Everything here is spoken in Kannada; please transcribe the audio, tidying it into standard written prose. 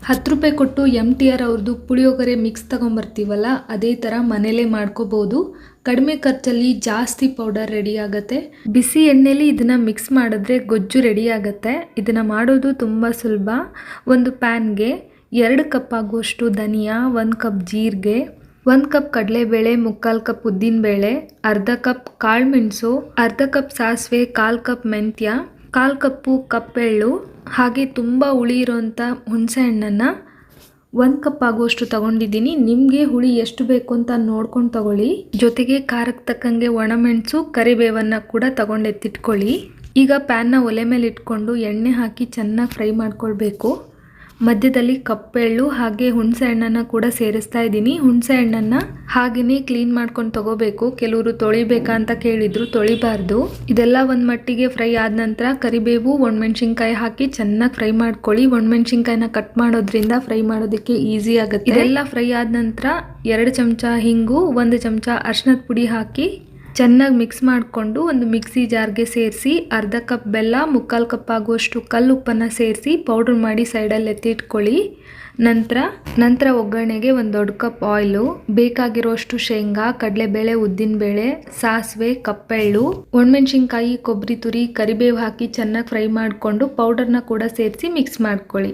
10 ರೂಪಾಯಿ ಕೊಟ್ಟು MTR ಅವ್ರದ್ದು ಪುಳಿಯೋಗರೆ ಮಿಕ್ಸ್ ತಗೊಂಬರ್ತೀವಲ್ಲ, ಅದೇ ಥರ ಮನೇಲೇ ಮಾಡ್ಕೋಬೋದು. ಕಡಿಮೆ ಖರ್ಚಲ್ಲಿ ಜಾಸ್ತಿ ಪೌಡರ್ ರೆಡಿ ಆಗುತ್ತೆ. ಬಿಸಿ ಎಣ್ಣೆಲಿ ಇದನ್ನು ಮಿಕ್ಸ್ ಮಾಡಿದ್ರೆ ಗೊಜ್ಜು ರೆಡಿ ಆಗುತ್ತೆ. ಇದನ್ನು ಮಾಡೋದು ತುಂಬ ಸುಲಭ. ಒಂದು ಪ್ಯಾನ್ಗೆ 2 ಕಪ್ ಆಗುವಷ್ಟು ಧನಿಯಾ, 1 ಕಪ್ ಜೀರಿಗೆ, 1 ಕಪ್ ಕಡಲೆಬೇಳೆ, 3/4 ಕಪ್ ಉದ್ದಿನಬೇಳೆ, ಅರ್ಧ ಕಪ್ ಕಾಳುಮೆಣಸು, ಅರ್ಧ ಕಪ್ ಸಾಸಿವೆ, 1/4 ಕಪ್ ಮೆಂತ್ಯ, 1/4 ಕಪ್ಪು ಕಪ್ಪೆಳ್ಳು, ಹಾಗೆ ತುಂಬ ಹುಳಿ ಇರೋಂಥ ಹುಣಸೆ ಹಣ್ಣನ್ನು 1 ಕಪ್ ಆಗುವಷ್ಟು ತಗೊಂಡಿದ್ದೀನಿ. ನಿಮಗೆ ಹುಳಿ ಎಷ್ಟು ಬೇಕು ಅಂತ ನೋಡ್ಕೊಂಡು ತಗೊಳ್ಳಿ. ಜೊತೆಗೆ ಖಾರಕ್ಕೆ ತಕ್ಕಂಗೆ ಒಣಮೆಣಸು, ಕರಿಬೇವನ್ನು ಕೂಡ ತಗೊಂಡೆತ್ತಿಟ್ಕೊಳ್ಳಿ. ಈಗ ಪ್ಯಾನ್ನ ಒಲೆ ಮೇಲೆ ಇಟ್ಕೊಂಡು ಎಣ್ಣೆ ಹಾಕಿ ಚೆನ್ನಾಗಿ ಫ್ರೈ ಮಾಡ್ಕೊಳ್ಬೇಕು. ಮಧ್ಯದಲ್ಲಿ ಕಪ್ಪೆಳ್ಳು ಹಾಗೆ ಹುಣಸೆ ಹಣ್ಣನ್ನು ಕೂಡ ಸೇರಿಸ್ತಾ ಇದ್ದೀನಿ. ಹುಣಸೆ ಹಣ್ಣನ್ನು ಹಾಗೆಯೇ ಕ್ಲೀನ್ ಮಾಡ್ಕೊಂಡು ತಗೋಬೇಕು. ಕೆಲವರು ತೊಳಿಬೇಕಾ ಅಂತ ಕೇಳಿದ್ರು, ತೊಳಿಬಾರ್ದು. ಇದೆಲ್ಲ ಒಂದು ಮಟ್ಟಿಗೆ ಫ್ರೈ ಆದ ನಂತರ ಕರಿಬೇವು, ಒಣಮೆಣಸಿನ್ಕಾಯಿ ಹಾಕಿ ಚೆನ್ನಾಗಿ ಫ್ರೈ ಮಾಡ್ಕೊಳ್ಳಿ. ಒಣಮೆಣಸಿನ್ಕಾಯಿನ ಕಟ್ ಮಾಡೋದ್ರಿಂದ ಫ್ರೈ ಮಾಡೋದಕ್ಕೆ ಈಸಿ ಆಗುತ್ತೆ. ಇದೆಲ್ಲ ಫ್ರೈ ಆದ ನಂತರ 2 ಚಮಚ ಹಿಂಗು, 1 ಚಮಚ ಅರಿಶಿನದ ಪುಡಿ ಹಾಕಿ ಚೆನ್ನಾಗಿ ಮಿಕ್ಸ್ ಮಾಡಿಕೊಂಡು ಒಂದು ಮಿಕ್ಸಿ ಜಾರ್ಗೆ ಸೇರಿಸಿ, ಅರ್ಧ ಕಪ್ ಬೆಲ್ಲ, 3/4 ಕಪ್ ಆಗುವಷ್ಟು ಕಲ್ಲುಪ್ಪನ್ನು ಸೇರಿಸಿ ಪೌಡ್ರ್ ಮಾಡಿ ಸೈಡಲ್ಲಿ ಎತ್ತಿಟ್ಕೊಳ್ಳಿ. ನಂತರ ಒಗ್ಗರಣೆಗೆ 1 ದೊಡ್ಡ ಕಪ್ ಆಯಿಲು, ಬೇಕಾಗಿರೋಷ್ಟು ಶೇಂಗಾ, ಕಡಲೆಬೇಳೆ, ಉದ್ದಿನಬೇಳೆ, ಸಾಸಿವೆ, ಕಪ್ಪೆಳ್ಳು, ಒಣಮೆಣಸಿನ್ಕಾಯಿ, ಕೊಬ್ಬರಿ ತುರಿ, ಕರಿಬೇವು ಹಾಕಿ ಚೆನ್ನಾಗಿ ಫ್ರೈ ಮಾಡಿಕೊಂಡು ಪೌಡರ್ನ ಕೂಡ ಸೇರಿಸಿ ಮಿಕ್ಸ್ ಮಾಡ್ಕೊಳ್ಳಿ.